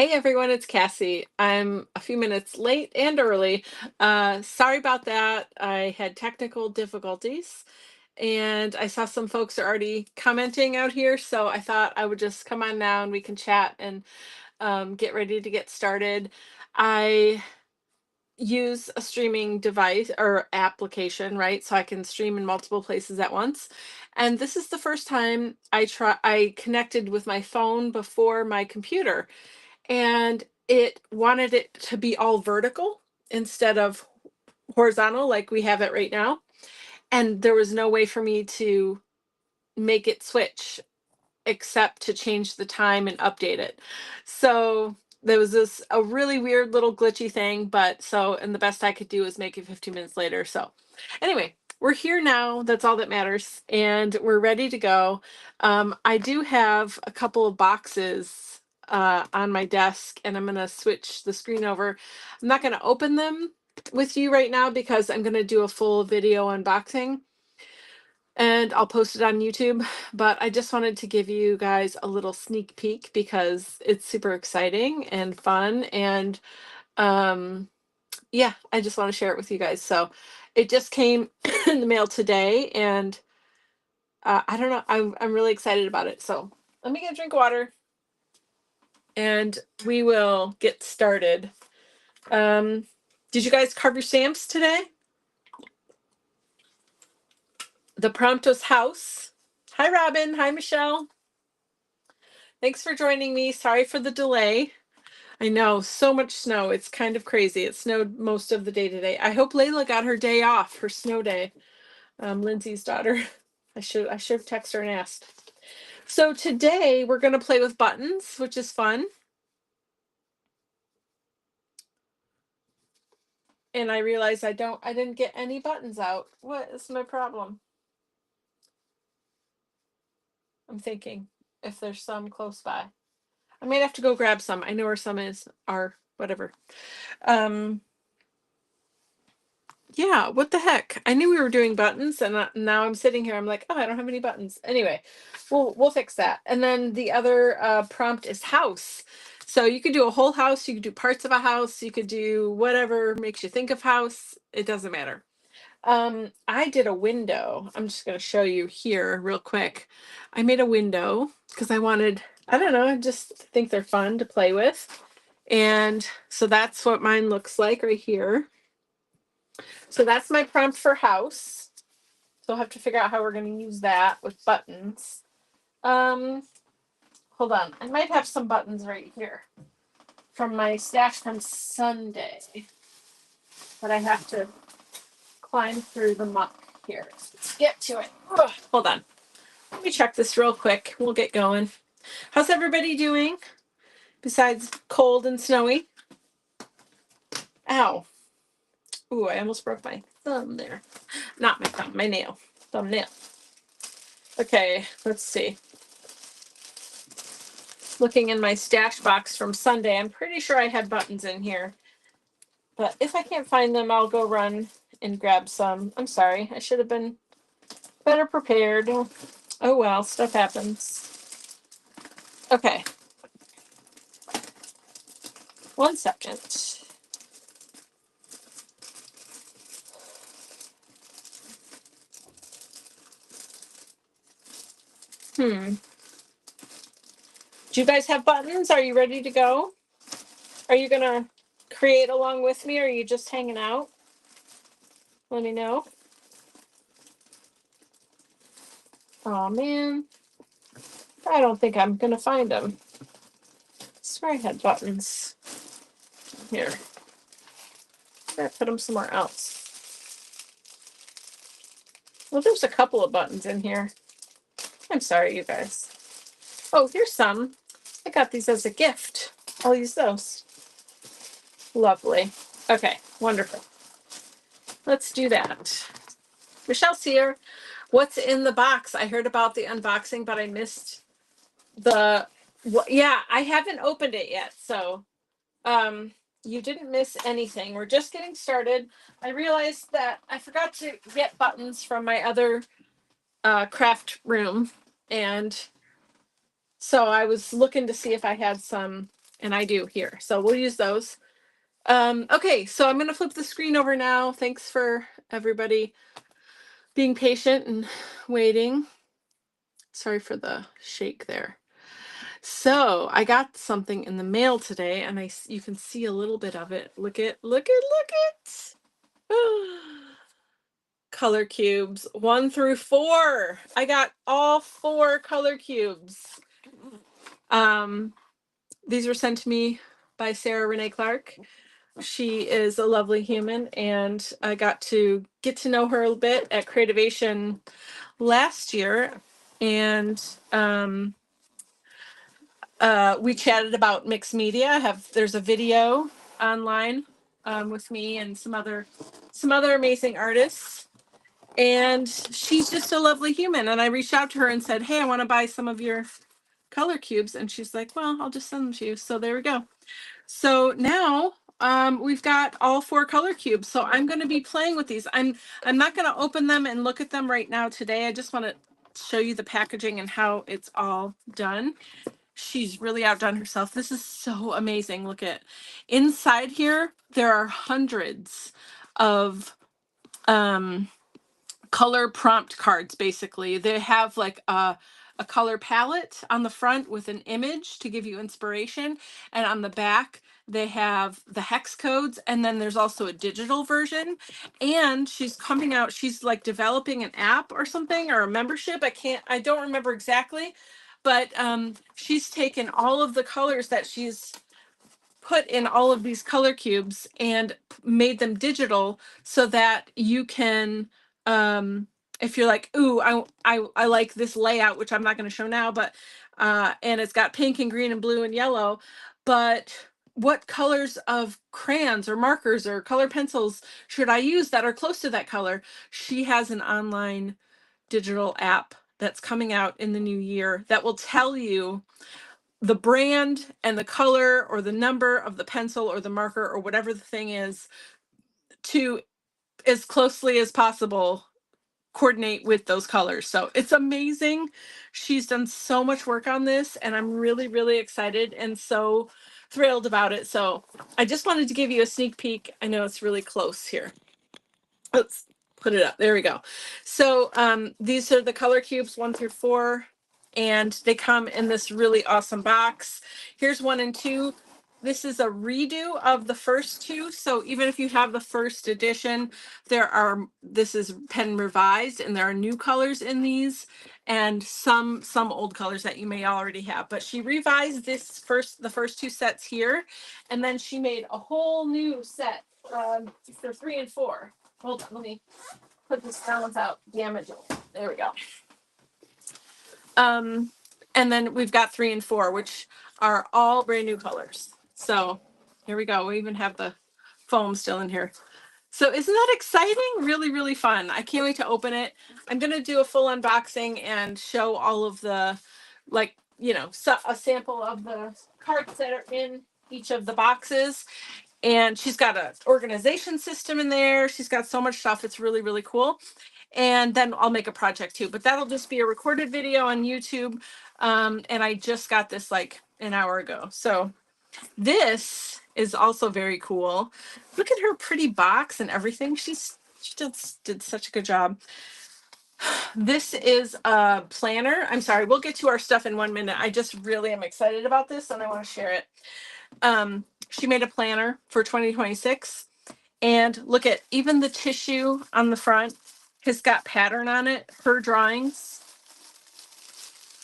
Hey everyone, it's Cassie. I'm a few minutes late and early. Sorry about that. I had technical difficulties and I saw some folks are already commenting out here, so I thought I would just come on now and we can chat and get ready to get started. I use a streaming device or application, right? So I can stream in multiple places at once. And this is the first time I connected with my phone before my computer, and it wanted it to be all vertical instead of horizontal like we have it right now. And there was no way for me to make it switch except to change the time and update it. So there was this a really weird little glitchy thing, but so and the best I could do was make it 15 minutes later. So anyway, we're here now. That's all that matters. And we're ready to go. I do have a couple of boxes on my desk, and I'm going to switch the screen over. I'm not going to open them with you right now because I'm going to do a full video unboxing and I'll post it on YouTube. But I just wanted to give you guys a little sneak peek because it's super exciting and fun. And um, yeah, I just want to share it with you guys. So it just came in the mail today, and I don't know, I'm really excited about it. So let me get a drink of water and we will get started. Did you guys carve your stamps today? The prompt was house. Hi, Robin. Hi, Michelle. Thanks for joining me. Sorry for the delay. I know, so much snow. It's kind of crazy. It snowed most of the day today. I hope Layla got her day off, her snow day. Lindsay's daughter. I should have texted her and asked. So today we're gonna play with buttons, which is fun. And I realized I didn't get any buttons out. What is my problem? I'm thinking if there's some close by. I might have to go grab some. I know where some are, whatever. Um, yeah, what the heck? I knew we were doing buttons, and now I'm sitting here. I'm like, oh, I don't have any buttons. Anyway, we'll fix that. And then the other prompt is house. So you could do a whole house. You could do parts of a house. You could do whatever makes you think of house. It doesn't matter. I did a window. I'm just going to show you here real quick. I made a window because I wanted. I don't know. I just think they're fun to play with. And so that's what mine looks like right here. So that's my prompt for house. So I'll have to figure out how we're going to use that with buttons. Um, Hold on. I might have some buttons right here from my stash from Sunday, but I have to climb through the muck here to get to it. Ugh, hold on. Let me check this real quick. We'll get going. How's everybody doing besides cold and snowy? Ow. Ooh, I almost broke my thumb there. Not my thumb, my nail. Thumbnail. Okay, let's see. Looking in my stash box from Sunday, I'm pretty sure I had buttons in here. But if I can't find them, I'll go run and grab some. I'm sorry. I should have been better prepared. Oh well, stuff happens. Okay. 1 second. Do you guys have buttons? Are you ready to go? Are you gonna create along with me, or are you just hanging out? Let me know. Oh man. I don't think I'm gonna find them. I swear I had buttons. Here. I put them somewhere else. Well, there's a couple of buttons in here. I'm sorry, you guys. Oh, here's some. I got these as a gift. I'll use those. Lovely. Okay, wonderful. Let's do that. Michelle Sear, what's in the box? I heard about the unboxing, but I missed the. Yeah, I haven't opened it yet, so you didn't miss anything. We're just getting started. I realized that I forgot to get buttons from my other craft room, and so I was looking to see if I had some and I do here. So we'll use those. Okay, so I'm going to flip the screen over now. Thanks for everybody being patient and waiting. Sorry for the shake there. So I got something in the mail today, and you can see a little bit of it. Look at. Color cubes 1 through 4. I got all 4 color cubes. These were sent to me by Sarah Renee Clark. She is a lovely human, and I got to know her a little bit at Creativation last year, and we chatted about mixed media. There's a video online with me and some other amazing artists, and she's just a lovely human. And I reached out to her and said, hey, I want to buy some of your color cubes, and she's like, well, I'll just send them to you. So there we go. So now we've got all 4 color cubes. So I'm going to be playing with these. I'm not going to open them and look at them right now today. I just want to show you the packaging and how it's all done. She's really outdone herself. This is so amazing. Look at inside here. There are hundreds of color prompt cards. Basically, they have like a color palette on the front with an image to give you inspiration, and on the back they have the hex codes, and then there's also a digital version. And she's like developing an app or something, or a membership. I don't remember exactly, but she's taken all of the colors that she's put in all of these color cubes and made them digital, so that you can if you're like, ooh, I like this layout, which I'm not going to show now, but and it's got pink and green and blue and yellow, but what colors of crayons or markers or color pencils should I use that are close to that color? She has an online digital app that's coming out in the new year that will tell you the brand and the color or the number of the pencil or the marker or whatever the thing is, to as closely as possible coordinate with those colors. So it's amazing. She's done so much work on this, and I'm really, really excited and so thrilled about it. So I just wanted to give you a sneak peek. I know it's really close here. Let's put it up. There we go. So these are the color cubes 1 through 4, and they come in this really awesome box. Here's 1 and 2. This is a redo of the first 2. So even if you have the first edition, this is pen revised, and there are new colors in these, and some old colors that you may already have. But she revised the first 2 sets here, and then she made a whole new set for 3 and 4. Hold on, let me put this down without damaging. There we go. And then we've got 3 and 4, which are all brand new colors. So here we go. We even have the foam still in here. So isn't that exciting? Really, really fun. I can't wait to open it. I'm going to do a full unboxing and show all of the, like, a sample of the cards that are in each of the boxes. And she's got an organization system in there. She's got so much stuff. It's really, really cool. And then I'll make a project too, but that'll just be a recorded video on YouTube. And I just got this like an hour ago. So this is also very cool. Look at her pretty box and everything. She did such a good job. This is a planner. I'm sorry, we'll get to our stuff in 1 minute. I just really am excited about this, and I want to share it. She made a planner for 2026, and look at even the tissue on the front has got pattern on it, her drawings.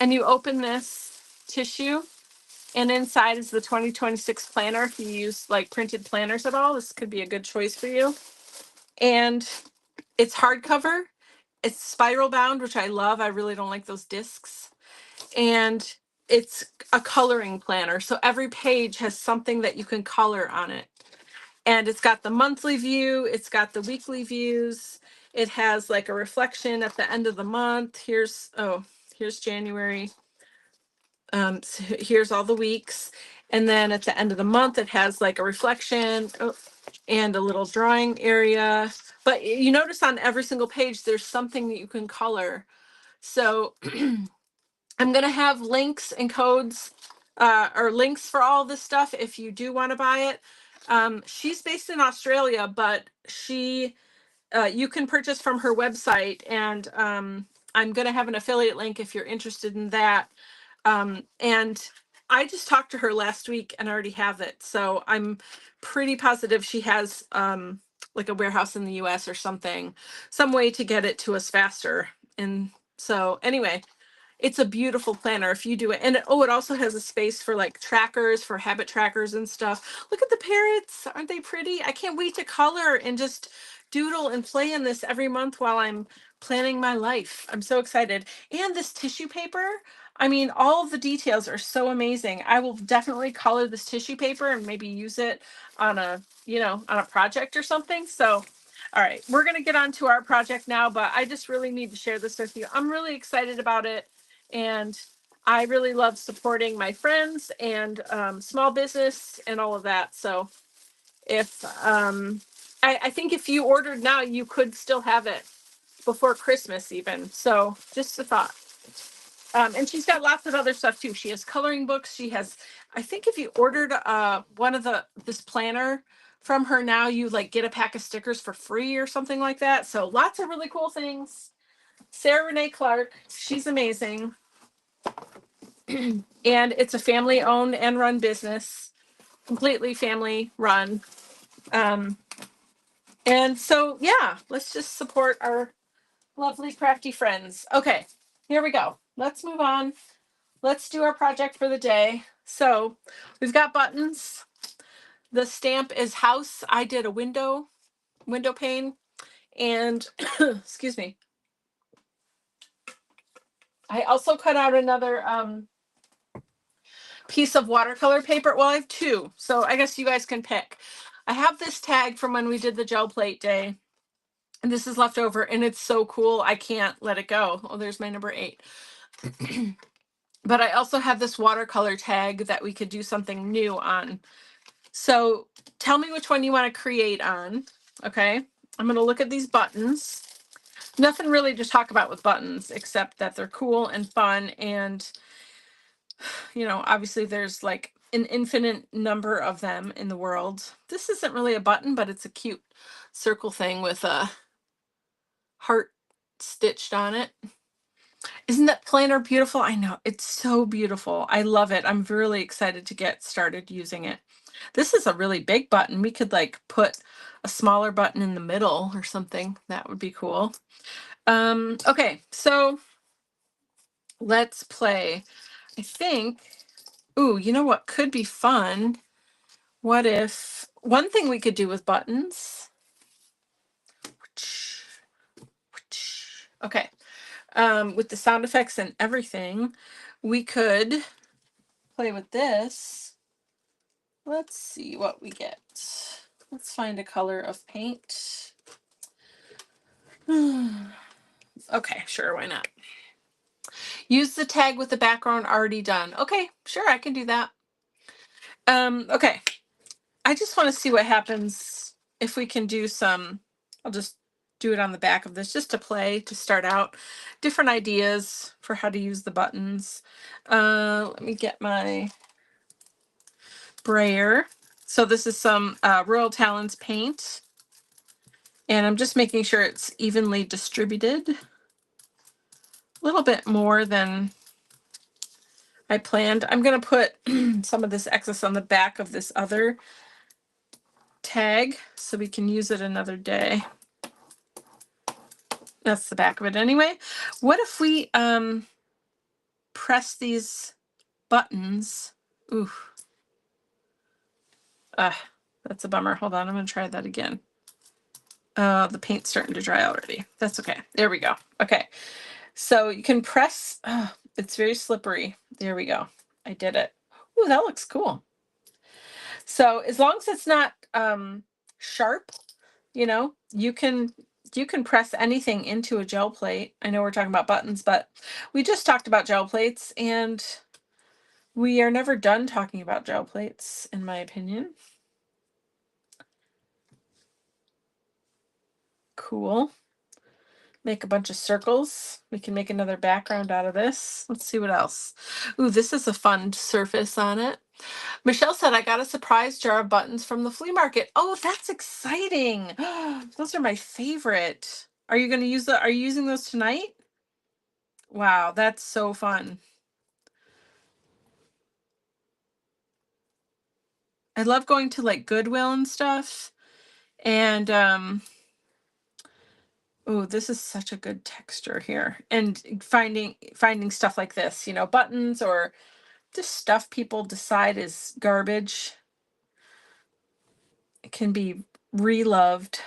And you open this tissue, and inside is the 2026 planner. If you use like printed planners at all, this could be a good choice for you. And it's hardcover. It's spiral bound, which I love. I really don't like those discs. And it's a coloring planner. So every page has something that you can color on it. And it's got the monthly view. It's got the weekly views. It has like a reflection at the end of the month. Here's January. So here's all the weeks. And then at the end of the month, it has like a reflection and a little drawing area. But you notice on every single page, there's something that you can color. So I'm going to have links and codes or links for all this stuff if you do want to buy it. She's based in Australia, but you can purchase from her website, and I'm going to have an affiliate link if you're interested in that. And I just talked to her last week and I already have it. So I'm pretty positive she has like a warehouse in the US or something, some way to get it to us faster. And so anyway, it's a beautiful planner if you do it. And it also has a space for like trackers, for habit trackers and stuff. Look at the parrots. Aren't they pretty? I can't wait to color and just doodle and play in this every month while I'm planning my life. I'm so excited. And this tissue paper, I mean, all of the details are so amazing. I will definitely color this tissue paper and maybe use it on on a project or something. So all right, we're going to get on to our project now, but I just really need to share this with you. I'm really excited about it. And I really love supporting my friends and small business and all of that. So if I think if you ordered now, you could still have it before Christmas even. So just a thought. And she's got lots of other stuff too. She has coloring books. She has, I think if you ordered one of this planner from her now, you like get a pack of stickers for free or something like that. So lots of really cool things. Sarah Renee Clark, she's amazing. And it's a family owned and run business, completely family run. And so, yeah, let's just support our lovely crafty friends. Okay, here we go. Let's move on. Let's do our project for the day. So we've got buttons. The stamp is house. I did a window pane, and excuse me. I also cut out another piece of watercolor paper. Well, I have two, so I guess you guys can pick. I have this tag from when we did the gel plate day, and this is left over, and it's so cool. I can't let it go. Oh, there's my number 8. But I also have this watercolor tag that we could do something new on. So tell me which one you want to create on. Okay, I'm going to look at these buttons. Nothing really to talk about with buttons except that they're cool and fun, and obviously there's like an infinite number of them in the world. This isn't really a button, but it's a cute circle thing with a heart stitched on it. Isn't that planner beautiful? I know, it's so beautiful. I love it. I'm really excited to get started using it. This is a really big button. We could like put a smaller button in the middle or something. That would be cool. Okay, so let's play. I think, ooh, you know what could be fun? What if one thing we could do with buttons? Okay, with the sound effects and everything, we could play with this. Let's see what we get. Let's find a color of paint. Okay, sure, why not? Use the tag with the background already done. Okay, sure, I can do that. Okay. I just want to see what happens if we can do some, I'll just do it on the back of this just to play, to start out. Different ideas for how to use the buttons. Let me get my brayer. So this is some Royal Talons paint. And I'm just making sure it's evenly distributed. A little bit more than I planned. I'm going to put some of this excess on the back of this other tag so we can use it another day. That's the back of it anyway. What if we press these buttons? Ooh. That's a bummer. Hold on, I'm going to try that again. The paint's starting to dry already. That's okay. There we go. Okay. So you can press, it's very slippery. There we go. I did it. Ooh, that looks cool. So as long as it's not sharp, you can press anything into a gel plate. I know we're talking about buttons, but we just talked about gel plates, and we are never done talking about gel plates, in my opinion. Cool. make a bunch of circles. We can make another background out of this. Let's see what else. Ooh, this is a fun surface on it. Michelle said, I got a surprise jar of buttons from the flea market. Oh, that's exciting. Those are my favorite. Are you going to use are you using those tonight? Wow, that's so fun. I love going to like Goodwill and stuff. And oh, this is such a good texture here. And finding stuff like this, buttons or just stuff people decide is garbage. It can be reloved.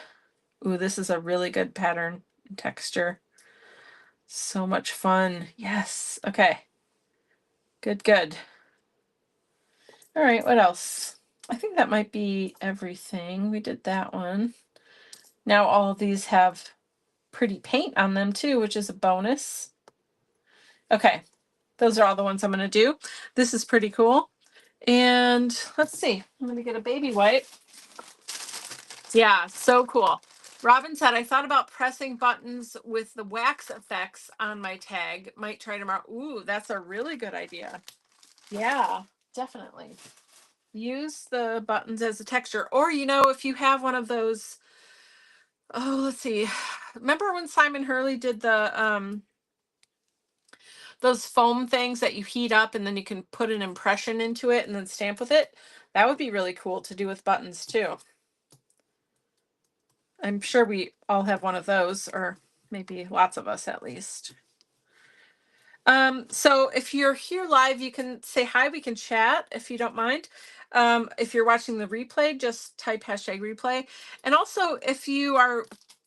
Ooh, this is a really good pattern and texture. So much fun. Yes. Okay. Good, good. All right, what else? I think that might be everything. We did that one. Now all of these have pretty paint on them too, which is a bonus. Okay, those are all the ones I'm going to do. This is pretty cool. And let's see, I'm going to get a baby wipe. Yeah, so cool. Robin said, I thought about pressing buttons with the wax effects on my tag. Might try tomorrow. Ooh, that's a really good idea. Yeah, definitely. Use the buttons as a texture. Or, if you have one of those, oh, let's see. Remember when Simon Hurley did those foam things that you heat up and then you can put an impression into it and then stamp with it? That would be really cool to do with buttons too. I'm sure we all have one of those, or maybe lots of us at least. So if you're here live, you can say hi, we can chat if you don't mind. If you're watching the replay, just type #replay. And also if you are,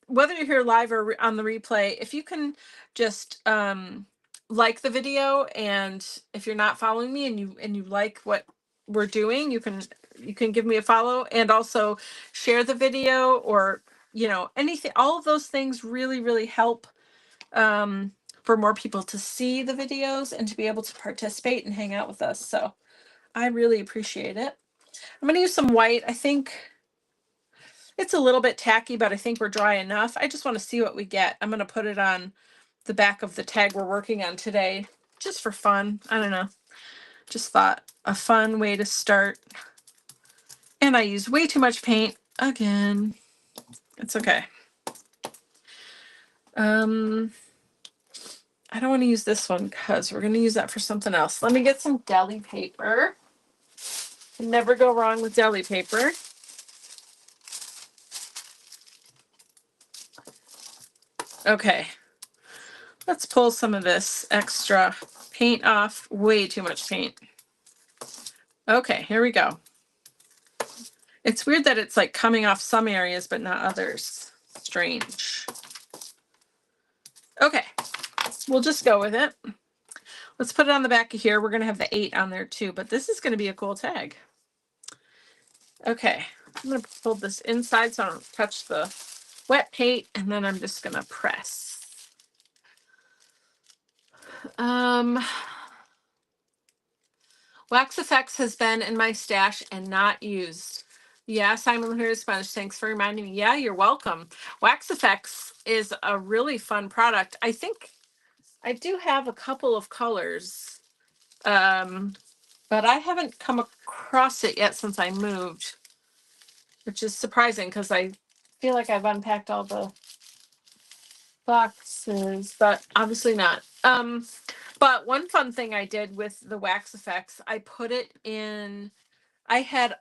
whether you're here live or on the replay, if you can just like the video, and if you're not following me and you like what we're doing, you can give me a follow, and also share the video, or anything. All of those things really, really help for more people to see the videos and to be able to participate and hang out with us. So I really appreciate it. I'm going to use some white. I think it's a little bit tacky, but I think we're dry enough. I just want to see what we get. I'm going to put it on the back of the tag we're working on today, just for fun. I don't know. Just thought a fun way to start. And I used way too much paint again. It's okay. I don't want to use this one because we're going to use that for something else. Let me get some deli paper. Can never go wrong with deli paper. Okay. Let's pull some of this extra paint off. Way too much paint. Okay, here we go. It's weird that it's like coming off some areas, but not others. Strange. Okay, we'll just go with it. Let's put it on the back of here. We're going to have the 8 on there too, but this is going to be a cool tag. Okay, I'm going to pull this inside so I don't touch the wet paint, and then I'm just going to press. Wax Effects has been in my stash and not used. Yeah, Simon here is Spanish. Thanks for reminding me. Yeah, you're welcome. Wax Effects is a really fun product. I think I do have a couple of colors, but I haven't come across it yet since I moved, which is surprising because I feel like I've unpacked all the boxes, but obviously not. But one fun thing I did with the Wax Effects, I put it in. I had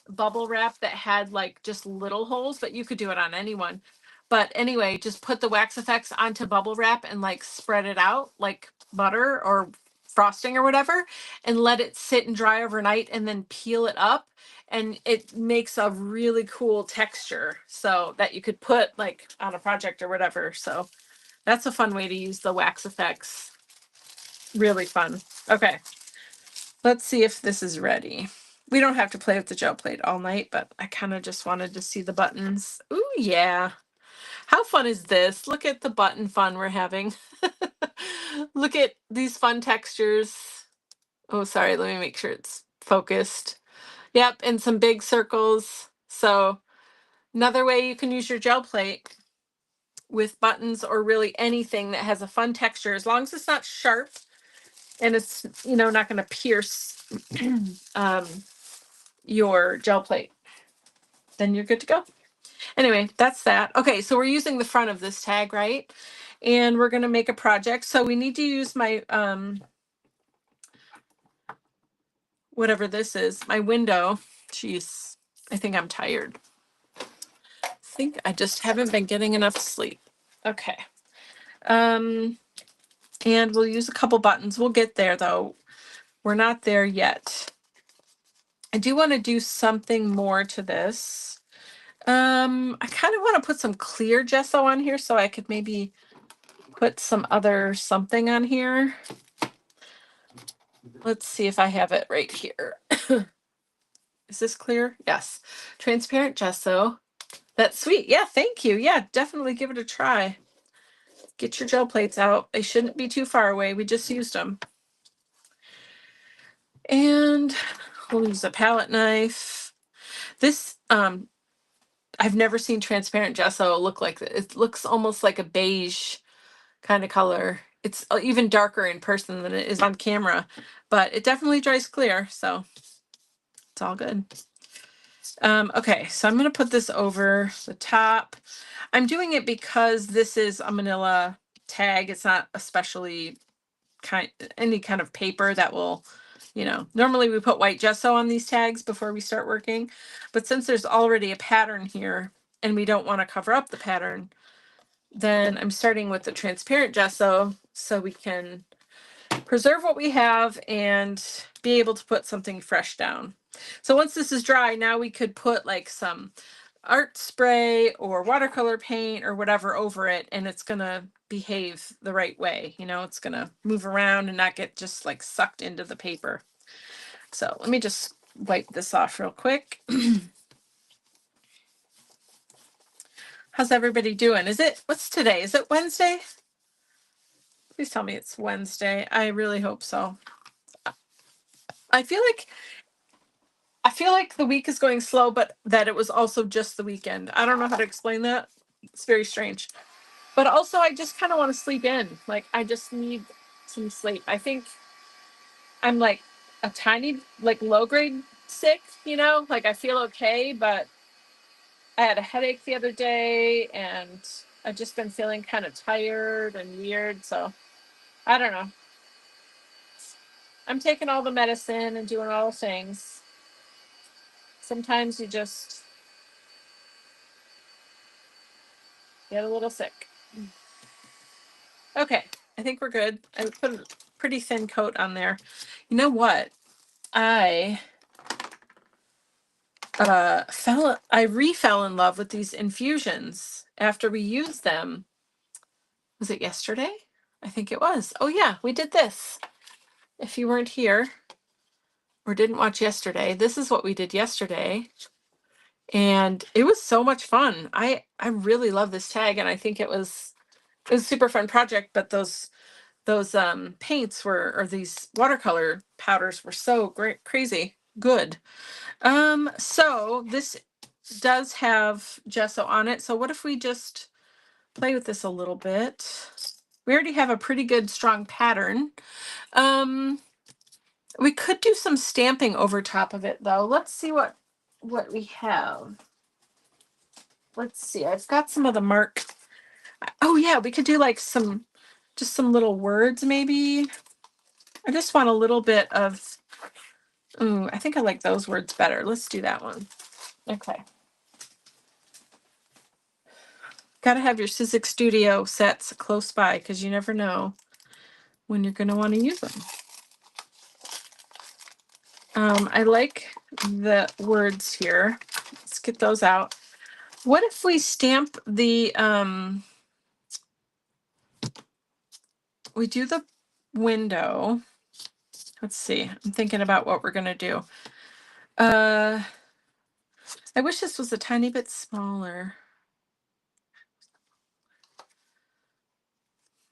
bubble wrap that had like just little holes, but you could do it on anyone. But anyway, just put the Wax Effects onto bubble wrap and like spread it out like butter or frosting or whatever, and let it sit and dry overnight, and then peel it up, and it makes a really cool texture, so that you could put like on a project or whatever. So that's a fun way to use the Wax Effects. Really fun. Okay, let's see if this is ready. We don't have to play with the gel plate all night, but I kind of just wanted to see the buttons. Ooh, yeah. How fun is this? Look at the button fun we're having. Look at these fun textures. Oh, sorry. Let me make sure it's focused. Yep, and some big circles. So another way you can use your gel plate with buttons or really anything that has a fun texture, as long as it's not sharp and it's, not going to pierce um, your gel plate, then you're good to go. Anyway, that's that. Okay, so we're using the front of this tag, right? And we're going to make a project. So we need to use my, whatever this is, my window. Jeez, I think I'm tired. I think I just haven't been getting enough sleep. Okay. And we'll use a couple buttons. We'll get there though. We're not there yet. I do want to do something more to this. I kind of want to put some clear gesso on here so I could maybe put some other something on here. Let's see if I have it right here. Is this clear? Yes. Transparent gesso. That's sweet. Yeah, thank you. Yeah, definitely give it a try. Get your gel plates out. They shouldn't be too far away. We just used them. And we'll use a palette knife. This, I've never seen transparent gesso look like this. It looks almost like a beige kind of color. It's even darker in person than it is on camera, but it definitely dries clear, so it's all good. Okay, so I'm going to put this over the top. I'm doing it because this is a manila tag. It's not especially any kind of paper that will, normally we put white gesso on these tags before we start working, but since there's already a pattern here and we don't want to cover up the pattern, then I'm starting with the transparent gesso so we can preserve what we have and be able to put something fresh down. So once this is dry, now we could put like some art spray or watercolor paint or whatever over it, and it's gonna behave the right way. It's gonna move around and not get just like sucked into the paper. So let me just wipe this off real quick. How's everybody doing? What's today? Is it Wednesday? Please tell me it's Wednesday. I really hope so. I feel like the week is going slow, but that it was also just the weekend. I don't know how to explain that. It's very strange. But also I just kind of want to sleep in. Like I just need some sleep. I think I'm like a tiny, like low grade sick, like I feel okay, but I had a headache the other day and I've just been feeling kind of tired and weird. So I don't know. I'm taking all the medicine and doing all the things. Sometimes you just get a little sick. Okay, I think we're good. I put a pretty thin coat on there. You know what? I re-fell in love with these infusions after we used them. Was it yesterday? I think it was. Oh yeah, we did this. If you weren't here or didn't watch yesterday, this is what we did yesterday. And it was so much fun. I really love this tag, and I think it was a super fun project, but those paints or these watercolor powders were so great, crazy good. So this does have gesso on it. So what if we just play with this a little bit? We already have a pretty good strong pattern. We could do some stamping over top of it though. Let's see what we have. Let's see. I've got some of the mark. Oh yeah, we could do like just some little words maybe. I just want a little bit of, I think I like those words better. Let's do that one. Okay. Got to have your Sizzix Studio sets close by because you never know when you're going to want to use them. I like the words here. Let's get those out. What if we stamp the, we do the window. Let's see. I'm thinking about what we're going to do. I wish this was a tiny bit smaller.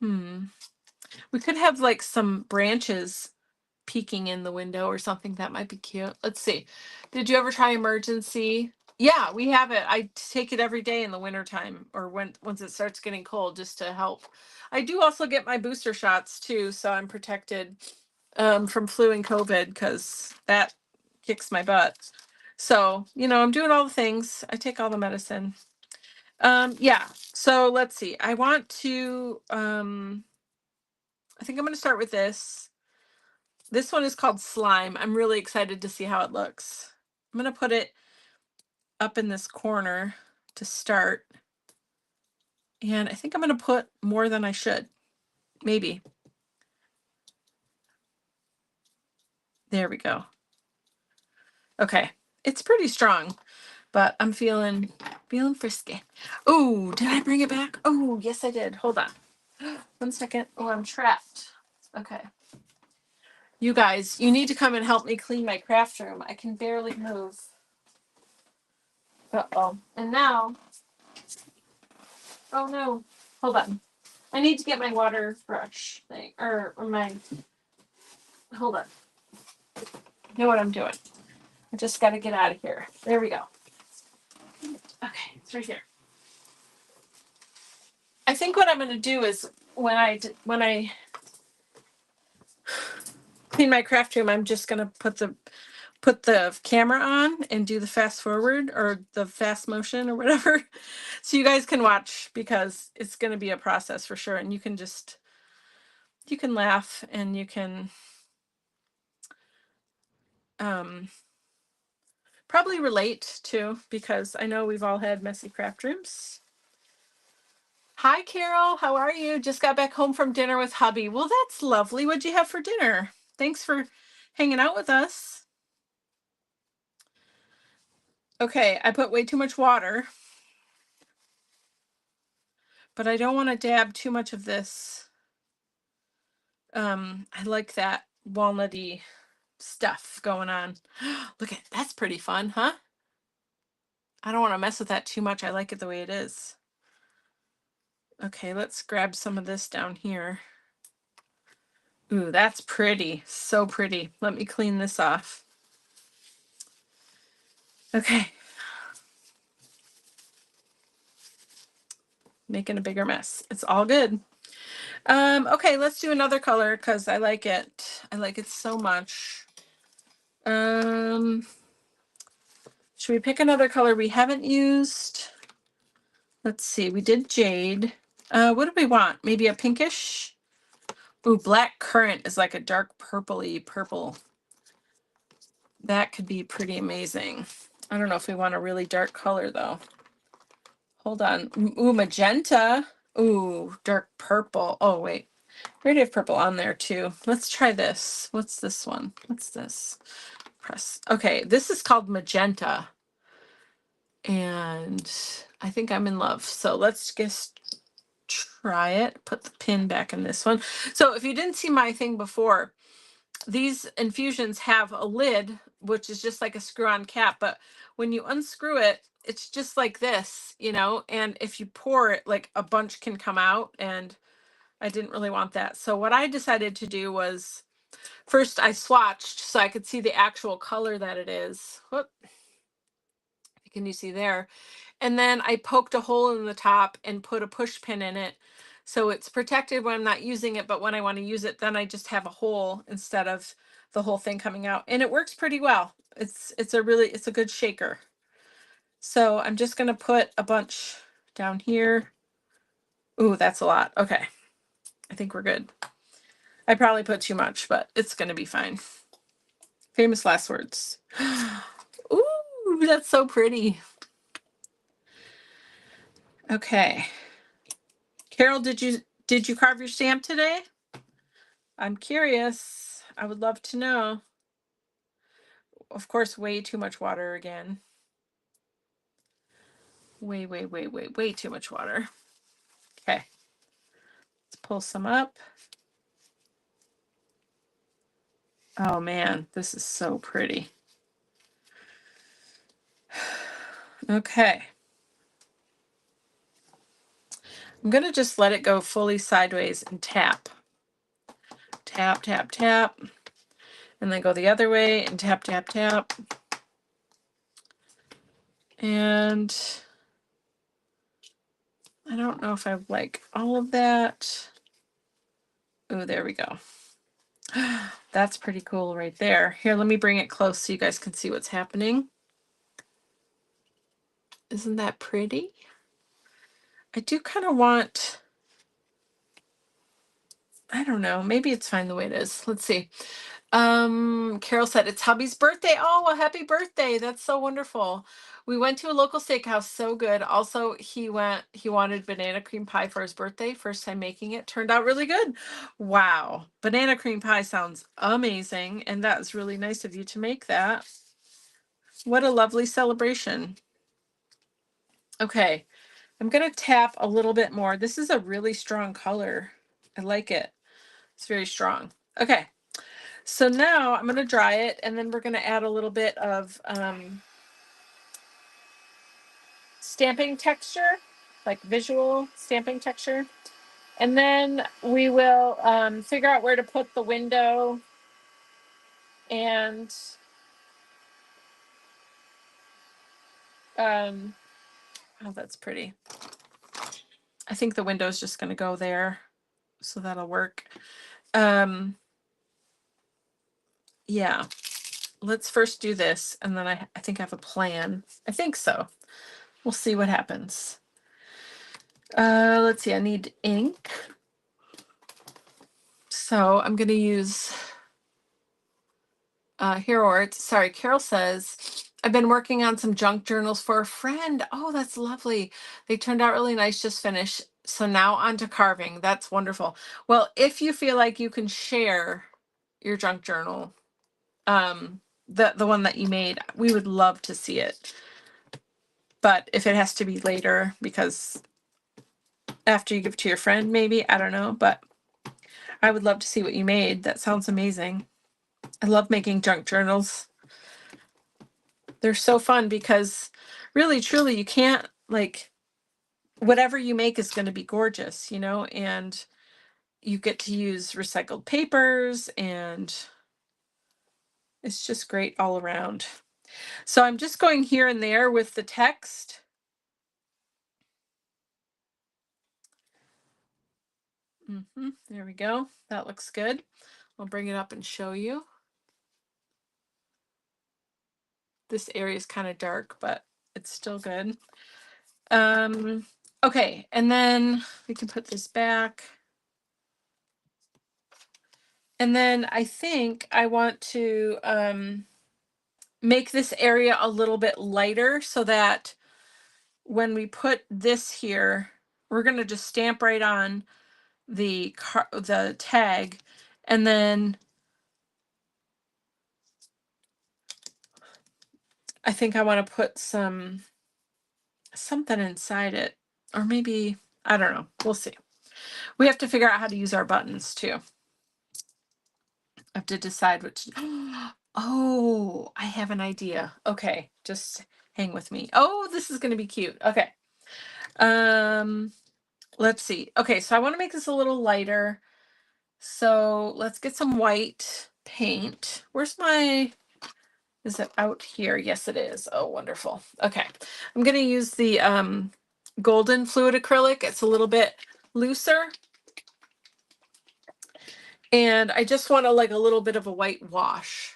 We could have like some branches peeking in the window or something. That might be cute. Let's see. Did you ever try Emergency? Yeah, we have it. I take it every day in the wintertime or once it starts getting cold just to help. I do also get my booster shots too, so I'm protected from flu and COVID because that kicks my butt. So, I'm doing all the things. I take all the medicine. Yeah. So let's see. I want to I think I'm going to start with this. This one is called Slime. I'm really excited to see how it looks. I'm going to put it up in this corner to start. And I think I'm going to put more than I should. Maybe. There we go. Okay. It's pretty strong, but I'm feeling frisky. Oh, did I bring it back? Oh, yes, I did. Hold on. 1 second. Oh, I'm trapped. Okay. You guys, you need to come and help me clean my craft room. I can barely move. Uh-oh. And now, oh no. Hold on. I need to get my water brush thing, or my, hold on. You know what I'm doing. I just got to get out of here. There we go. Okay, it's right here. I think what I'm going to do is when I clean my craft room, I'm just going to put the camera on and do the fast forward or the fast motion or whatever, so you guys can watch because it's going to be a process for sure. And you can laugh and you can probably relate too, because I know we've all had messy craft rooms. Hi, Carol. How are you? Just got back home from dinner with hubby. Well, that's lovely. What'd you have for dinner? Thanks for hanging out with us. Okay, I put way too much water, but I don't want to dab too much of this. I like that walnutty stuff going on. Look at that's pretty fun, huh? I don't want to mess with that too much. I like it the way it is. Okay, let's grab some of this down here. Ooh, that's pretty. So pretty. Let me clean this off. Okay. Making a bigger mess. It's all good. Okay, let's do another color because I like it. I like it so much. Should we pick another color we haven't used? Let's see. We did jade. What do we want? Maybe a pinkish? Ooh, black currant is like a dark purpley purple. That could be pretty amazing. I don't know if we want a really dark color though. Hold on. Ooh, magenta. Ooh, dark purple. Oh, wait. We already have purple on there too. Let's try this. What's this one? What's this? Press. Okay, this is called magenta. And I think I'm in love. So let's just try it. Put the pin back in this one. So if you didn't see my thing before, these infusions have a lid, which is just like a screw-on cap. But when you unscrew it, it's just like this, and if you pour it, like a bunch can come out, and I didn't really want that. So what I decided to do was first I swatched so I could see the actual color that it is. Whoop. Can you see there? And then I poked a hole in the top and put a push pin in it. So it's protected when I'm not using it, but when I want to use it, then I just have a hole instead of the whole thing coming out. And it works pretty well. It's a good shaker. So I'm just going to put a bunch down here. Ooh, that's a lot. Okay. I think we're good. I probably put too much, but it's going to be fine. Famous last words. Ooh, that's so pretty. Okay. Carol, did you carve your stamp today? I'm curious. I would love to know. Of course, way too much water again. Way too much water. Okay. Let's pull some up. Oh man, this is so pretty. Okay. I'm going to just let it go fully sideways and tap. Tap, tap, tap. And then go the other way and tap, tap, tap. And I don't know if I like all of that. Oh, there we go. That's pretty cool right there. Here, let me bring it close so you guys can see what's happening. Isn't that pretty? I do kind of want, I don't know, maybe it's fine the way it is. Let's see. Carol said it's hubby's birthday. Oh, well, happy birthday. That's so wonderful. We went to a local steakhouse, so good. Also, he wanted banana cream pie for his birthday. First time making it. Turned out really good. Wow. Banana cream pie sounds amazing. And that was really nice of you to make that. What a lovely celebration. Okay. I'm going to tap a little bit more. This is a really strong color. I like it. It's very strong. Okay. So now I'm going to dry it, and then we're going to add a little bit of stamping texture, like visual stamping texture. And then we will figure out where to put the window and oh, that's pretty. I think the window is just going to go there, so that'll work. Yeah. Let's first do this, and then I think I have a plan. I think so. We'll see what happens. Let's see, I need ink. So I'm going to use Hero Art. Sorry, Carol says, I've been working on some junk journals for a friend. Oh, that's lovely. They turned out really nice, just finished. So now on to carving. That's wonderful. Well, if you feel like you can share your junk journal, the one that you made, we would love to see it. But if it has to be later, because after you give it to your friend, maybe, I don't know, but I would love to see what you made. That sounds amazing. I love making junk journals. They're so fun because really, truly, you can't, like, whatever you make is going to be gorgeous, you know, and you get to use recycled papers, and it's just great all around. So I'm just going here and there with the text. There we go. That looks good. I'll bring it up and show you. This area is kind of dark, but it's still good. Okay, and then we can put this back. And then I think I want to make this area a little bit lighter so that when we put this here, we're going to just stamp right on the tag, and then I think I want to put something inside it, or maybe, I don't know. We'll see. We have to figure out how to use our buttons too. I have to decide what to do. Oh, I have an idea. Okay, just hang with me. Oh, this is going to be cute. Okay. Let's see. Okay, so I want to make this a little lighter. So let's get some white paint. Where's is it out here? Yes, it is. Oh, wonderful. Okay. I'm going to use the golden fluid acrylic. It's a little bit looser. And I just want like a little bit of a white wash.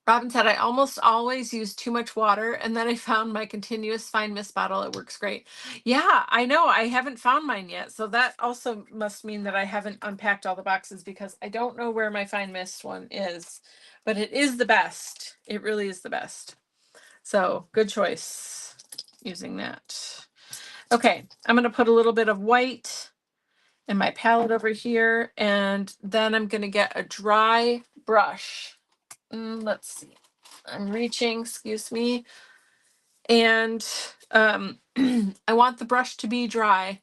Robin said, I almost always use too much water, and then I found my continuous fine mist bottle. It works great. Yeah, I know. I haven't found mine yet. So that also must mean that I haven't unpacked all the boxes, because I don't know where my fine mist one is, but it is the best. It really is the best. So good choice using that. Okay, I'm going to put a little bit of white in my palette over here, and then I'm going to get a dry brush. Let's see. I'm reaching, excuse me. And I want the brush to be dry.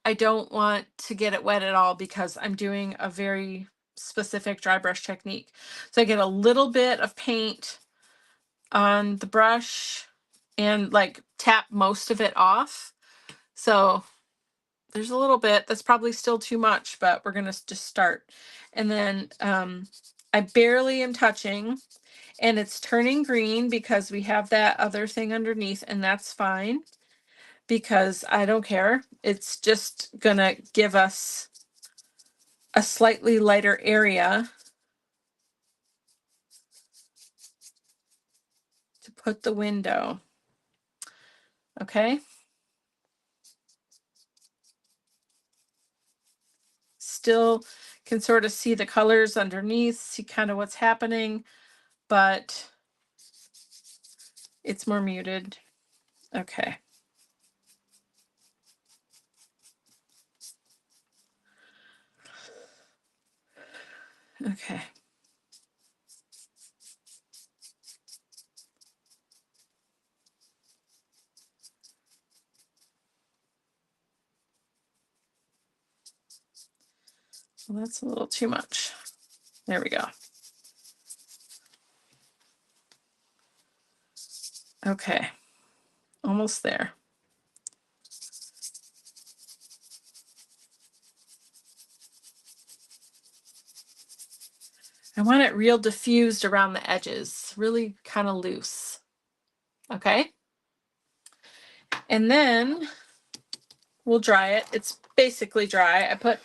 I don't want to get it wet at all, because I'm doing a very specific dry brush technique. So I get a little bit of paint on the brush and like tap most of it off. So there's a little bit that's probably still too much, but we're going to just start. And then I barely am touching, and it's turning green because we have that other thing underneath, and that's fine because I don't care. It's just gonna give us a slightly lighter area to put the window. Okay. Still can sort of see the colors underneath, see kind of what's happening, but it's more muted. Okay. Okay. Well, that's a little too much. There we go. Okay. Almost there. I want it real diffused around the edges, really kind of loose. Okay. And then we'll dry it. It's basically dry. I put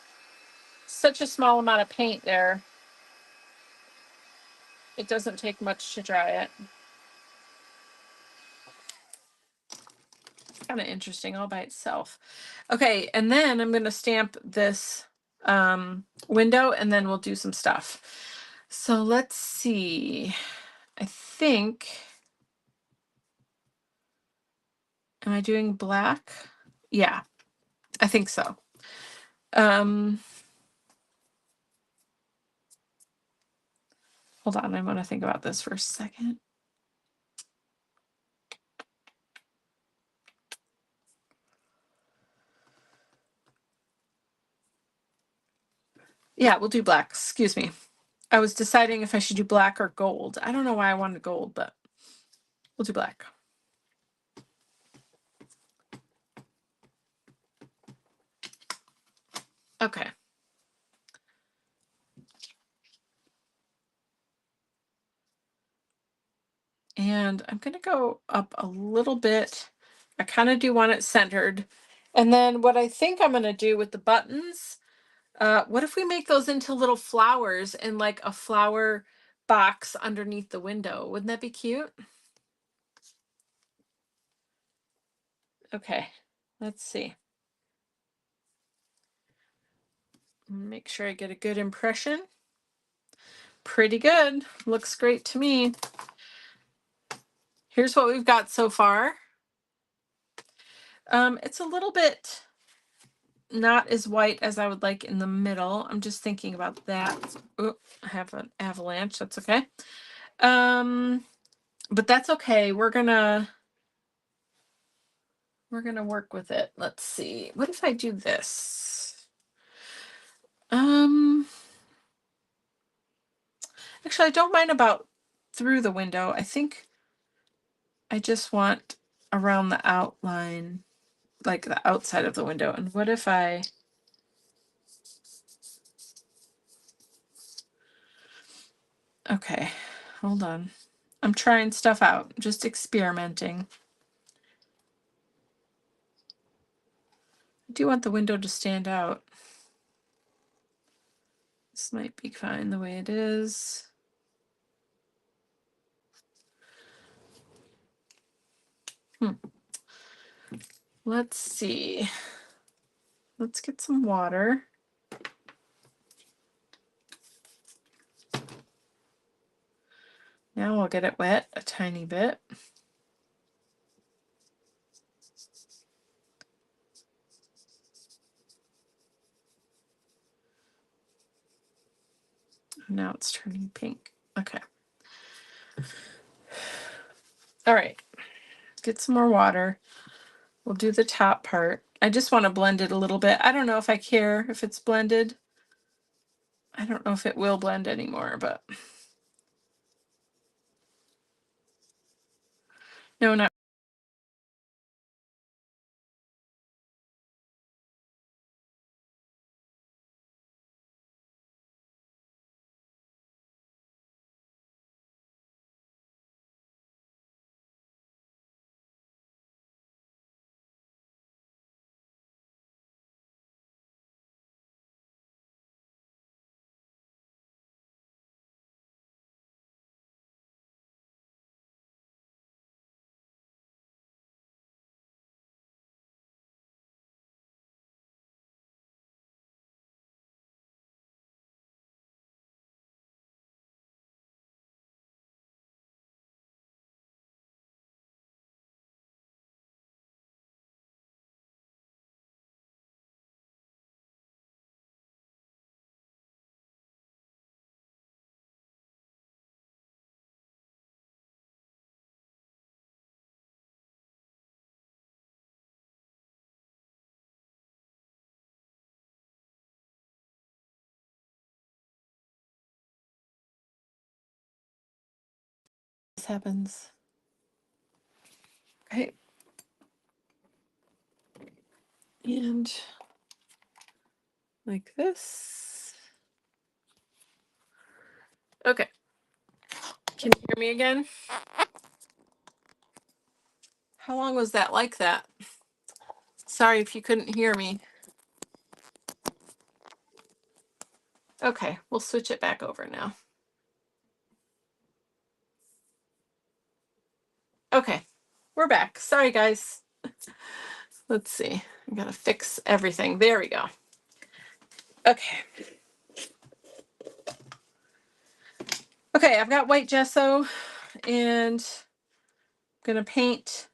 such a small amount of paint there. It doesn't take much to dry it. It's kind of interesting all by itself. Okay, and then I'm going to stamp this window, and then we'll do some stuff. So let's see. I think, am I doing black? Yeah, I think so. Hold on, I want to think about this for a second. Yeah, we'll do black. Excuse me. I was deciding if I should do black or gold. I don't know why I wanted gold, but we'll do black. Okay. And I'm going to go up a little bit. I kind of do want it centered. And then what I think I'm going to do with the buttons, what if we make those into little flowers in like a flower box underneath the window? Wouldn't that be cute? Okay, let's see. Make sure I get a good impression. Pretty good. Looks great to me. Here's what we've got so far. It's a little bit not as white as I would like in the middle. I'm just thinking about that. Oh, I have an avalanche. That's okay. But that's okay. We're gonna work with it. Let's see. What if I do this? Actually, I don't mind about through the window. I think I just want around the outline, like the outside of the window. And what if I okay, hold on. I'm trying stuff out, just experimenting. I do want the window to stand out. This might be fine the way it is. Let's see. Let's get some water. Now we'll get it wet a tiny bit. Now it's turning pink. Okay. All right. Get some more water. We'll do the top part. I just want to blend it a little bit. I don't know if I care if it's blended. I don't know if it will blend anymore, but no, not happens. Okay. And like this. Okay. Can you hear me again? How long was that like that? Sorry if you couldn't hear me. Okay, we'll switch it back over now. Okay, we're back. Sorry, guys. Let's see. I gotta fix everything. There we go. Okay. Okay, I've got white gesso and I'm gonna paint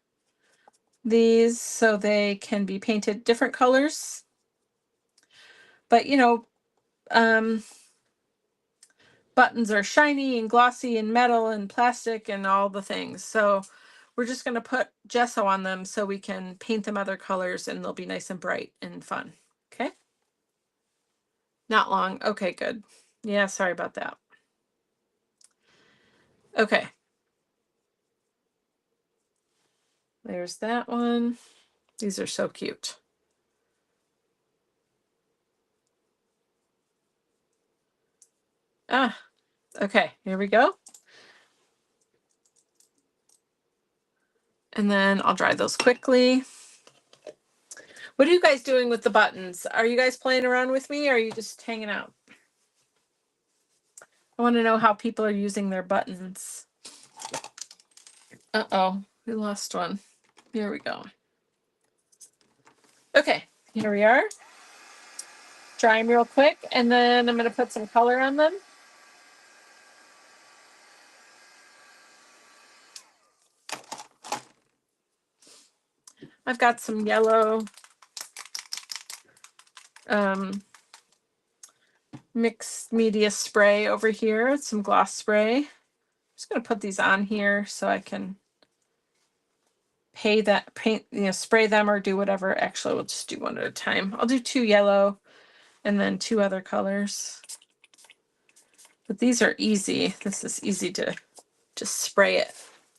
these so they can be painted different colors. But you know, buttons are shiny and glossy and metal and plastic and all the things. So we're just going to put gesso on them so we can paint them other colors and they'll be nice and bright and fun. Okay. Not long. Okay, good. Yeah, sorry about that. Okay. There's that one. These are so cute. Ah, okay, here we go. And then I'll dry those quickly. What are you guys doing with the buttons? Are you guys playing around with me or are you just hanging out? I want to know how people are using their buttons. Uh-oh, we lost one. Here we go. Okay, here we are. Dry them real quick, and then I'm going to put some color on them. I've got some yellow mixed media spray over here, some gloss spray. I'm just going to put these on here so I can spray them or do whatever. Actually, we'll just do one at a time. I'll do 2 yellow and then 2 other colors. But these are easy. This is easy to just spray it.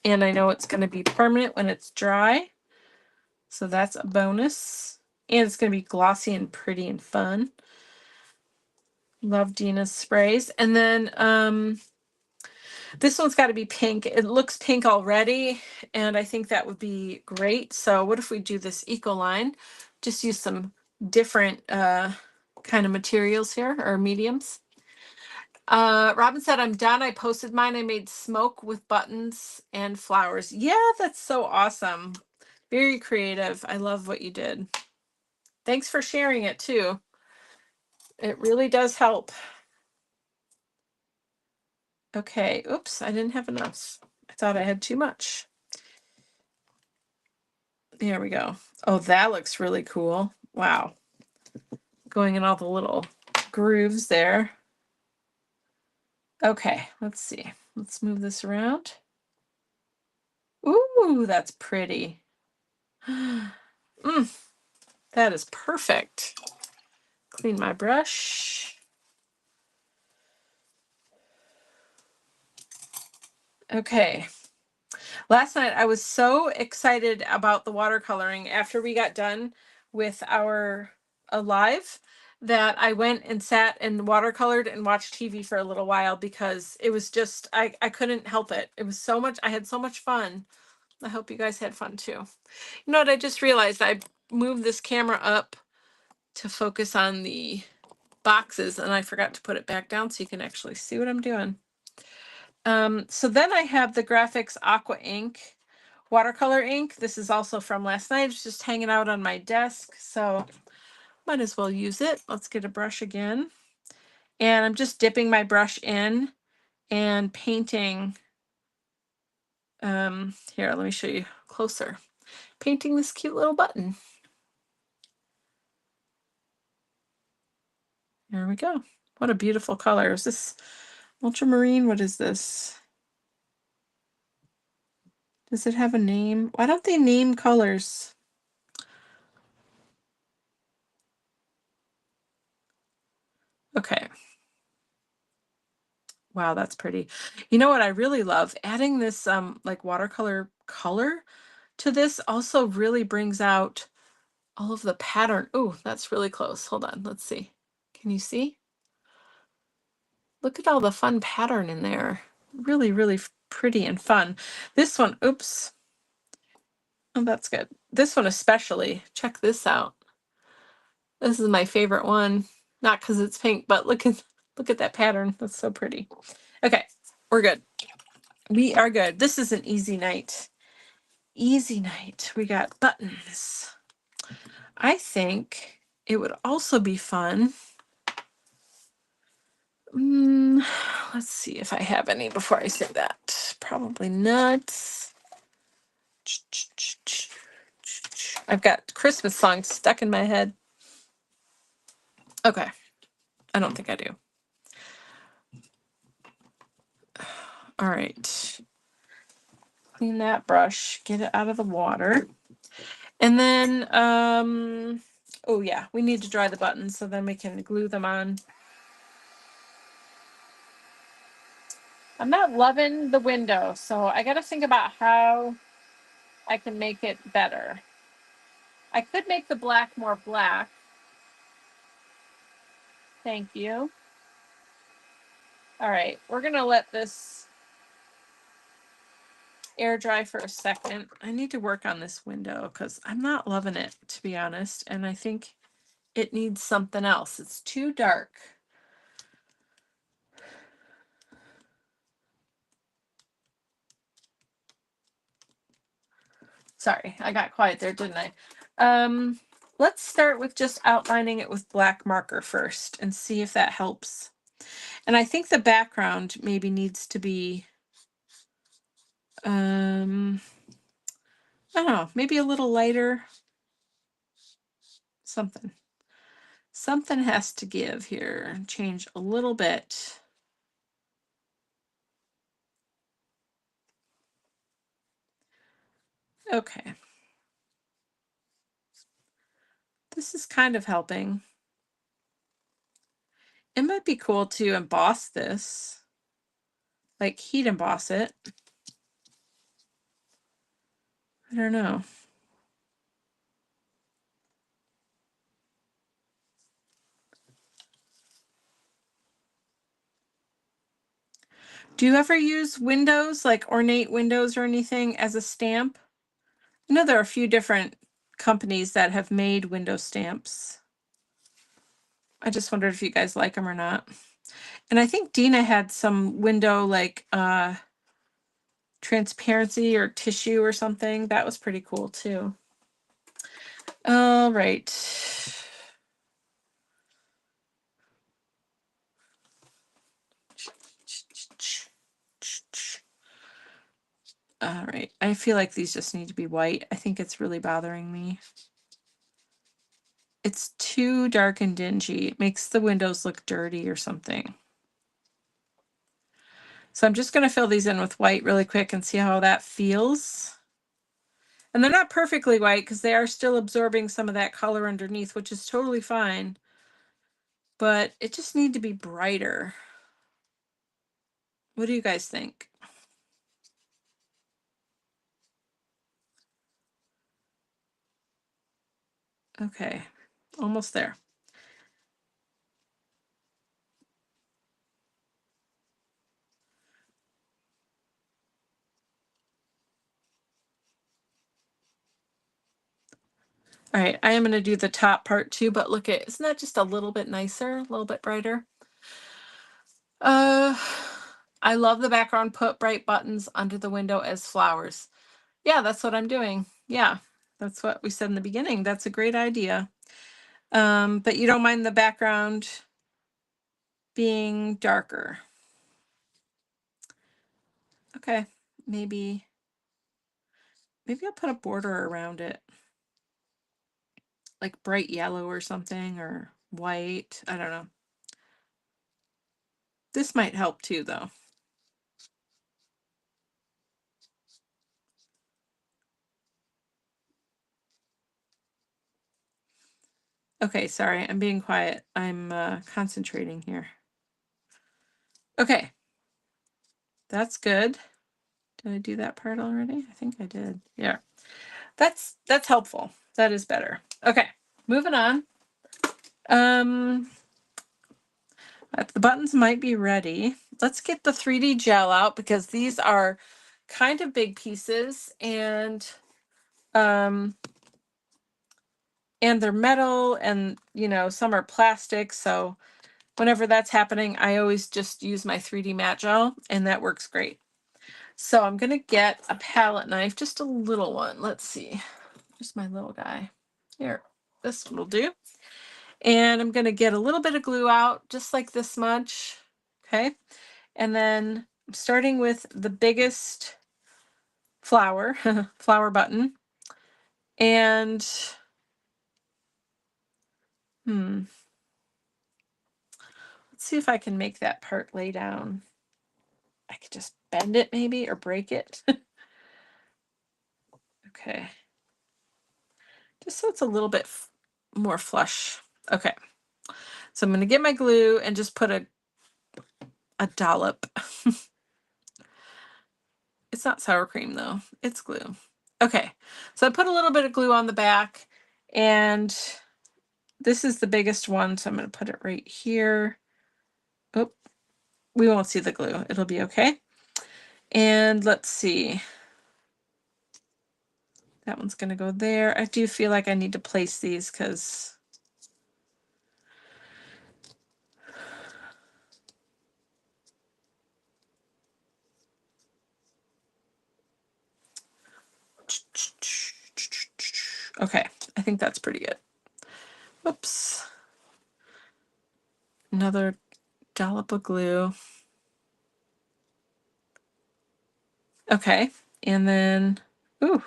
And I know it's going to be permanent when it's dry. So that's a bonus. And it's going to be glossy and pretty and fun. Love Dina's sprays. And then this one's got to be pink. It looks pink already, and I think that would be great. So what if we do this Ecoline? Just use some different kind of materials here, or mediums. Robin said, I'm done. I posted mine. I made smoke with buttons and flowers. Yeah, that's so awesome. Very creative. I love what you did. Thanks for sharing it too. It really does help. Okay, oops, I didn't have enough. I thought I had too much. There we go. Oh, that looks really cool. Wow. Going in all the little grooves there. Okay, let's see. Let's move this around. Ooh, that's pretty. That is perfect. Clean my brush. Okay. Last night I was so excited about the watercoloring after we got done with our live that I went and sat and watercolored and watched TV for a little while because it was just I couldn't help it. It was so much, I had so much fun. I hope you guys had fun too. You know what, I just realized I moved this camera up to focus on the boxes and I forgot to put it back down so you can actually see what I'm doing. So then I have the Graphics Aqua ink, watercolor ink. This is also from last night. It's just hanging out on my desk, so might as well use it. Let's get a brush again. And I'm just dipping my brush in and painting. Here, let me show you closer. Painting this cute little button. There we go. What a beautiful color. Is this ultramarine? What is this? Does it have a name? Why don't they name colors? Okay. Wow, that's pretty. You know what I really love? Adding this like watercolor color to this also really brings out all of the pattern. Oh, that's really close. Hold on. Let's see. Can you see? Look at all the fun pattern in there. Really, really pretty and fun. This one, oops. Oh, that's good. This one especially. Check this out. This is my favorite one. Not because it's pink, but look at that pattern. That's so pretty. Okay, we're good. We are good. This is an easy night. Easy night. We got buttons. I think it would also be fun. Let's see if I have any before I say that. Probably not. I've got Christmas songs stuck in my head. Okay. I don't think I do. All right. Clean that brush, get it out of the water. And then, oh yeah, we need to dry the buttons so then we can glue them on. I'm not loving the window, so I got to think about how I can make it better. I could make the black more black. Thank you. All right, we're going to let this air dry for a second. I need to work on this window because I'm not loving it, to be honest. And I think it needs something else. It's too dark. Sorry, I got quiet there, didn't I? Let's start with just outlining it with black marker first and see if that helps. And I think the background maybe needs to be, I don't know, maybe a little lighter. Something has to give here. Change a little bit. Okay. This is kind of helping. It might be cool to emboss this, like heat emboss it. I don't know. Do you ever use windows, like ornate windows or anything as a stamp? I know there are a few different companies that have made window stamps. I just wondered if you guys like them or not. And I think Dina had some window like transparency or tissue or something. That was pretty cool too. All right. All right. I feel like these just need to be white. I think it's really bothering me. It's too dark and dingy. It makes the windows look dirty or something. So I'm just going to fill these in with white really quick and see how that feels. And they're not perfectly white because they are still absorbing some of that color underneath, which is totally fine. But it just needs to be brighter. What do you guys think? Okay, almost there. All right, I am going to do the top part too, but look at, isn't that just a little bit nicer, a little bit brighter? I love the background. Put bright buttons under the window as flowers. Yeah, that's what I'm doing. Yeah, that's what we said in the beginning. That's a great idea. But you don't mind the background being darker. Okay, maybe I'll put a border around it. Like bright yellow or something, or white. I don't know. This might help too, though. Okay, sorry, I'm being quiet. I'm concentrating here. Okay, That's good. Did I do that part already? I think I did. Yeah. That's helpful. That is better. Okay, moving on. The buttons might be ready. Let's get the 3D gel out because these are kind of big pieces and they're metal and some are plastic. So whenever that's happening, I always just use my 3D matte gel and that works great. So I'm gonna get a palette knife, just a little one. Let's see, just my little guy. Here, this will do. And I'm gonna get a little bit of glue out, just like this much, okay? And then I'm starting with the biggest flower, flower button. And, let's see if I can make that part lay down. I could just bend it maybe or break it. Okay. Just so it's a little bit more flush. Okay. So I'm going to get my glue and just put a dollop. It's not sour cream though. It's glue. Okay. So I put a little bit of glue on the back and this is the biggest one. So I'm going to put it right here. Oh, we won't see the glue. It'll be okay. And let's see. That one's going to go there. I do feel like I need to place these because okay, I think that's pretty good. Whoops. Another dollop of glue. Okay, and then, ooh,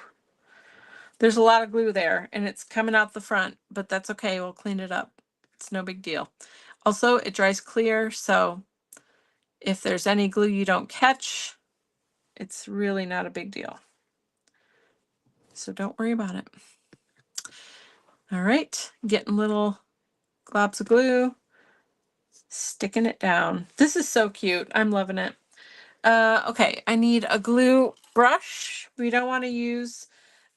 there's a lot of glue there and it's coming out the front, but that's okay. We'll clean it up. It's no big deal. Also, it dries clear, so if there's any glue you don't catch, it's really not a big deal. So don't worry about it. All right, getting little globs of glue, sticking it down. This is so cute. I'm loving it. Okay, I need a glue brush. We don't want to use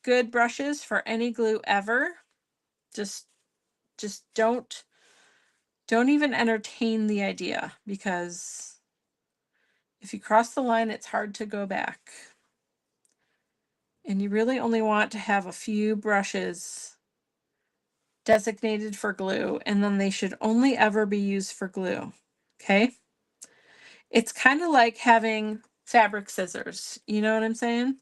good brushes for any glue ever. Just don't even entertain the idea because if you cross the line, it's hard to go back. And you really only want to have a few brushes designated for glue, and then they should only ever be used for glue. Okay? It's kind of like having fabric scissors. You know what I'm saying?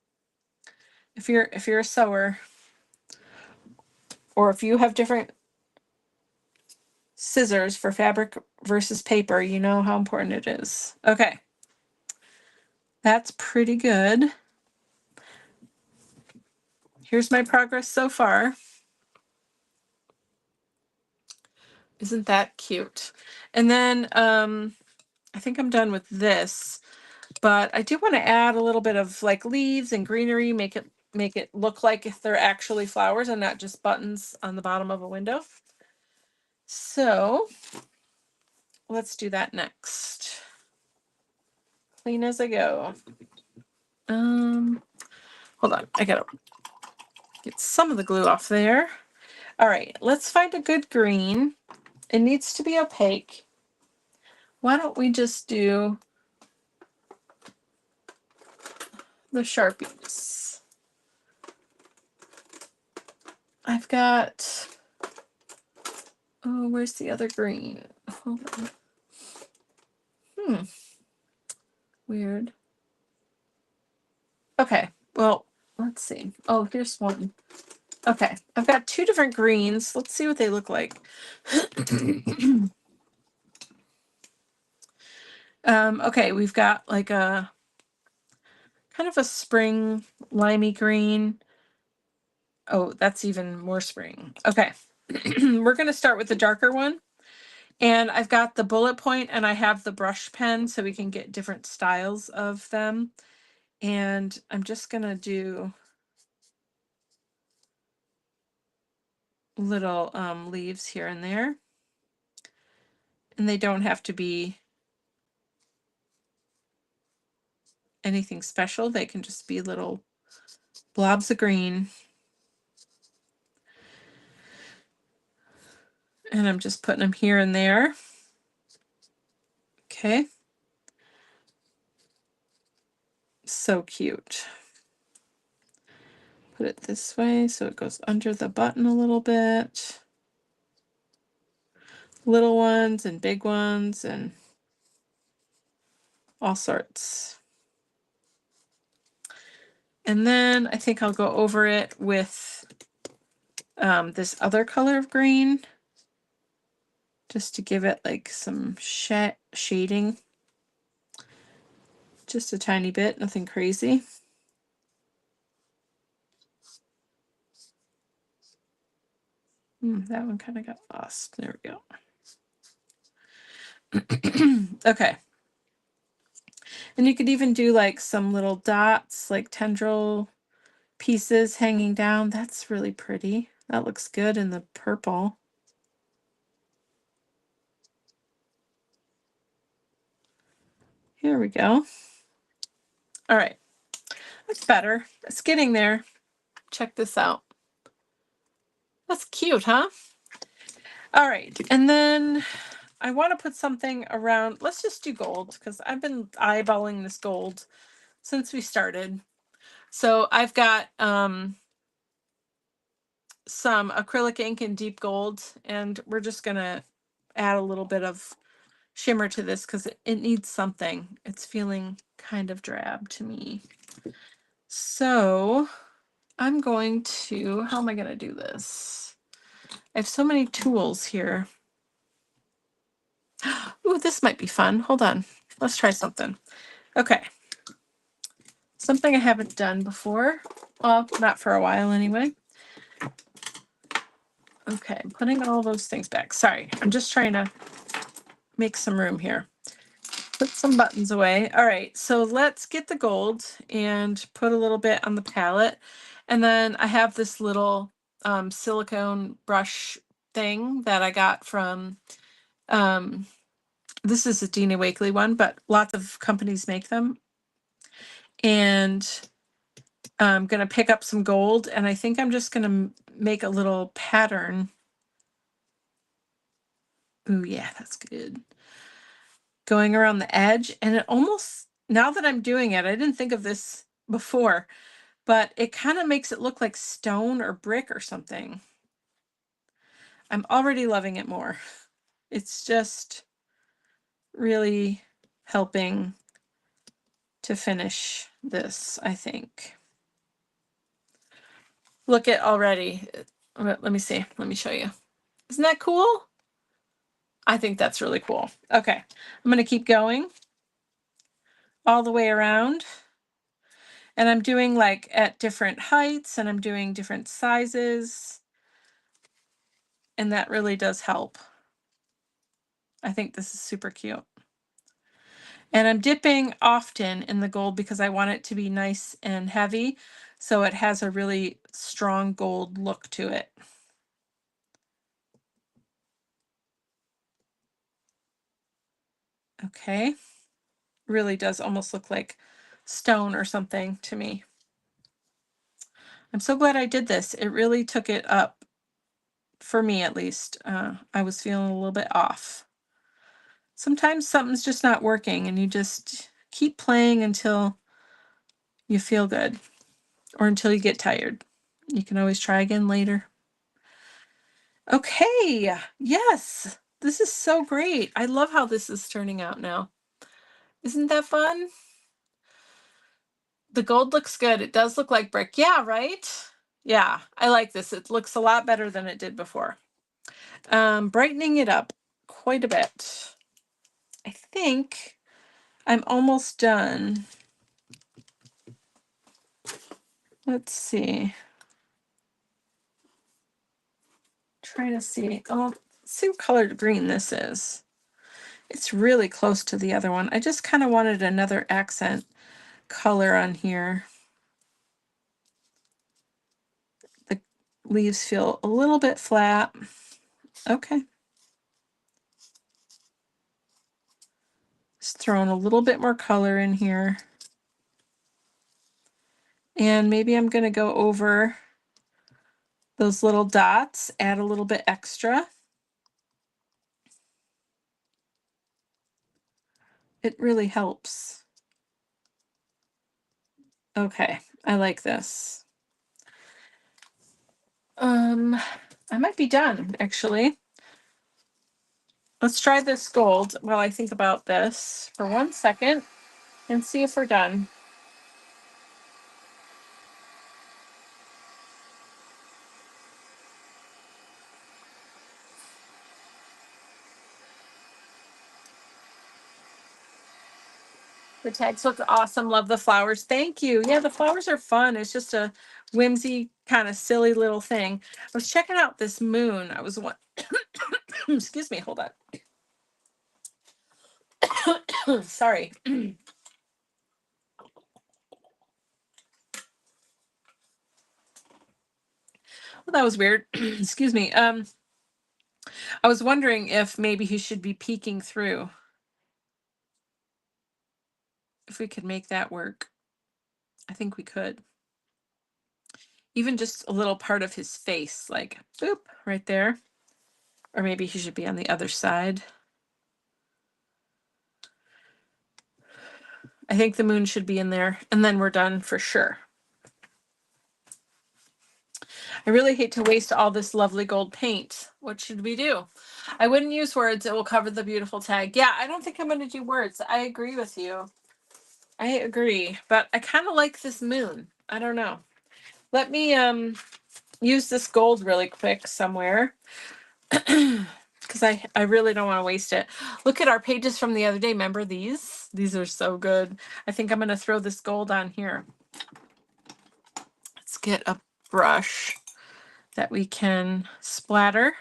If you're a sewer, or if you have different scissors for fabric versus paper, you know how important it is. Okay. That's pretty good. Here's my progress so far. Isn't that cute? And then I think I'm done with this, but I do want to add a little bit of like leaves and greenery, make it look like if they're actually flowers and not just buttons on the bottom of a window. So let's do that next. Clean as I go. Hold on, I gotta get some of the glue off there. All right, let's find a good green. It needs to be opaque. Why don't we just do the Sharpies? I've got, oh, where's the other green? Hold on. Weird. Okay, well, let's see. Oh, here's one. Okay, I've got two different greens. Let's see what they look like. Okay, we've got like a kind of a spring limey green. Oh, that's even more spring. Okay, we're gonna start with the darker one. And I've got the bullet point and I have the brush pen so we can get different styles of them. And I'm just gonna do little leaves here and there. And they don't have to be anything special. They can just be little blobs of green. And I'm just putting them here and there. Okay. So cute. Put it this way so it goes under the button a little bit. Little ones and big ones and all sorts. And then I think I'll go over it with this other color of green, just to give it like some shading. Just a tiny bit, nothing crazy. That one kind of got lost. There we go. Okay. And you could even do like some little dots, like tendril pieces hanging down. That's really pretty. That looks good in the purple. Here we go. All right. That's better. It's getting there. Check this out. That's cute, huh? All right. And then I want to put something around. Let's just do gold because I've been eyeballing this gold since we started. So I've got some acrylic ink in deep gold, and we're just going to add a little bit of shimmer to this because it needs something. It's feeling kind of drab to me. So I'm going to, how am I going to do this? I have so many tools here. Ooh, this might be fun. Hold on. Let's try something. Okay. Something I haven't done before. Well, not for a while anyway. Okay, I'm putting all those things back. Sorry, I'm just trying to make some room here. Put some buttons away. All right, so let's get the gold and put a little bit on the palette. And then I have this little silicone brush thing that I got from, this is a Dina Wakley one, but lots of companies make them. And I'm going to pick up some gold, and I think I'm just going to make a little pattern. Ooh, yeah, that's good. Going around the edge, and it almost, now that I'm doing it, I didn't think of this before, but it kind of makes it look like stone or brick or something. I'm already loving it more. It's just really helping to finish this, I think. Look at already. Let me see. Let me show you. Isn't that cool? I think that's really cool. Okay, I'm going to keep going all the way around. And I'm doing like at different heights, and I'm doing different sizes. And that really does help. I think this is super cute. And I'm dipping often in the gold because I want it to be nice and heavy, so it has a really strong gold look to it. Okay. Really does almost look like stone or something to me. I'm so glad I did this. It really took it up, for me at least. I was feeling a little bit off. Sometimes something's just not working, and you just keep playing until you feel good or until you get tired. You can always try again later. Okay, yes, this is so great. I love how this is turning out now. Isn't that fun? The gold looks good. It does look like brick. Yeah, right? Yeah, I like this. It looks a lot better than it did before. Brightening it up quite a bit. I think I'm almost done. Let's see. Trying to see. Oh, see what color green this is. It's really close to the other one. I just kind of wanted another accent color on here. The leaves feel a little bit flat. Okay. Just throwing a little bit more color in here. And maybe I'm going to go over those little dots, add a little bit extra. It really helps. Okay, I like this. I might be done, actually. Let's try this gold while I think about this for 1 second and see if we're done. The tags look awesome. Love the flowers. Thank you. Yeah, the flowers are fun. It's just a whimsy, kind of silly little thing. I was checking out this moon. I was one. Excuse me. Hold on. Sorry. Well, that was weird. Excuse me. I was wondering if maybe he should be peeking through. If we could make that work. I think we could. Even just a little part of his face, like boop, right there. Or maybe he should be on the other side. I think the moon should be in there, and then we're done for sure. I really hate to waste all this lovely gold paint. What should we do? I wouldn't use words. It will cover the beautiful tag. Yeah, I don't think I'm going to do words. I agree with you. I agree, but I kind of like this moon. I don't know. Let me use this gold really quick somewhere. Because I really don't want to waste it. Look at our pages from the other day. Remember these? These are so good. I think I'm going to throw this gold on here. Let's get a brush that we can splatter.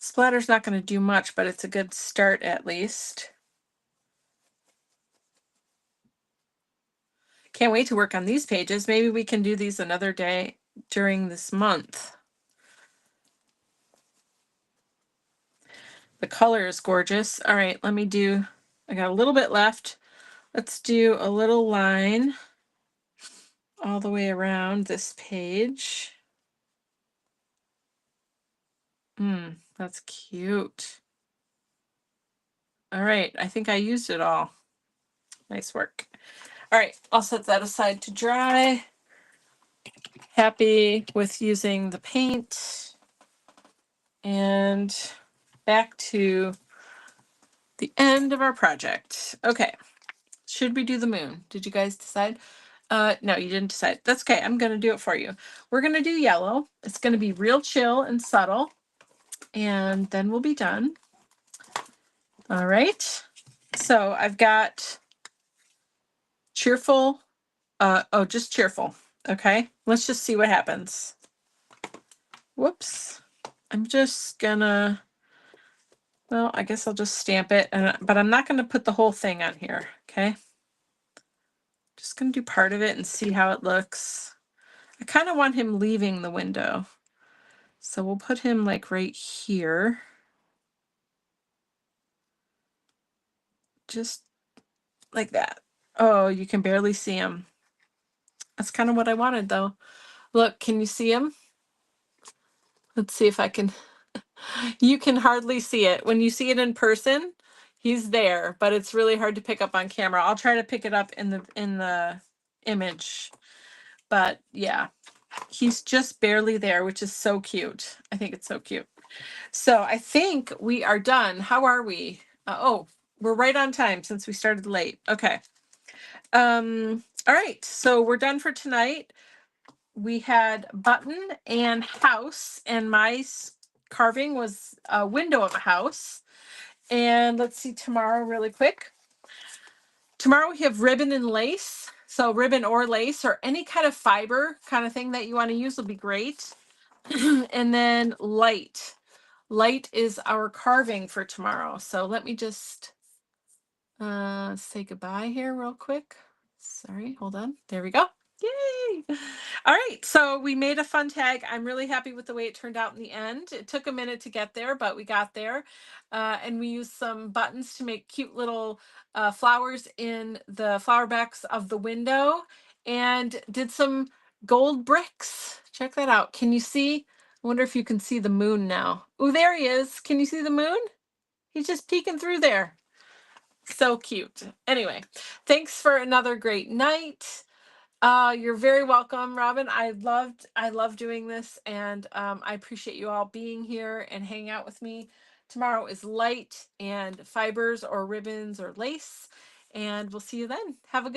Splatter's not going to do much, but it's a good start at least. Can't wait to work on these pages. Maybe we can do these another day during this month. The color is gorgeous. All right, let me do, I got a little bit left. Let's do a little line all the way around this page. That's cute. All right, I think I used it all. Nice work. All right, I'll set that aside to dry. Happy with using the paint. And back to the end of our project. Okay, should we do the moon? Did you guys decide? No, you didn't decide. That's okay. I'm going to do it for you. We're going to do yellow. It's going to be real chill and subtle. And then we'll be done. All right. So I've got cheerful. Just cheerful. Okay. Let's just see what happens. Whoops. I'm just gonna, well, I guess I'll just stamp it, but I'm not going to put the whole thing on here. Okay. Just going to do part of it and see how it looks. I kind of want him leaving the window. So we'll put him like right here. Just like that. Oh, you can barely see him. That's kind of what I wanted though. Look, can you see him? Let's see if I can. You can hardly see it. When you see it in person, he's there, but it's really hard to pick up on camera. I'll try to pick it up in the image. But yeah, he's just barely there, which is so cute. I think it's so cute. So I think we are done. How are we? Oh, we're right on time since we started late. Okay. All right. So we're done for tonight. We had button and house, and my carving was a window of a house. And let's see tomorrow really quick. Tomorrow we have ribbon and lace. So ribbon or lace or any kind of fiber kind of thing that you want to use will be great. And then light. Light is our carving for tomorrow. So let me just say goodbye here real quick. Sorry, hold on. There we go. Yay! All right, so we made a fun tag. I'm really happy with the way it turned out in the end. It took a minute to get there, but we got there. And we used some buttons to make cute little flowers in the flower backs of the window. and did some gold bricks. Check that out. Can you see? I wonder if you can see the moon now. Oh, there he is. Can you see the moon? He's just peeking through there. So cute. Anyway, thanks for another great night. You're very welcome, Robin. I love doing this, and I appreciate you all being here and hanging out with me. Tomorrow is light and fibers or ribbons or lace, and we'll see you then. Have a good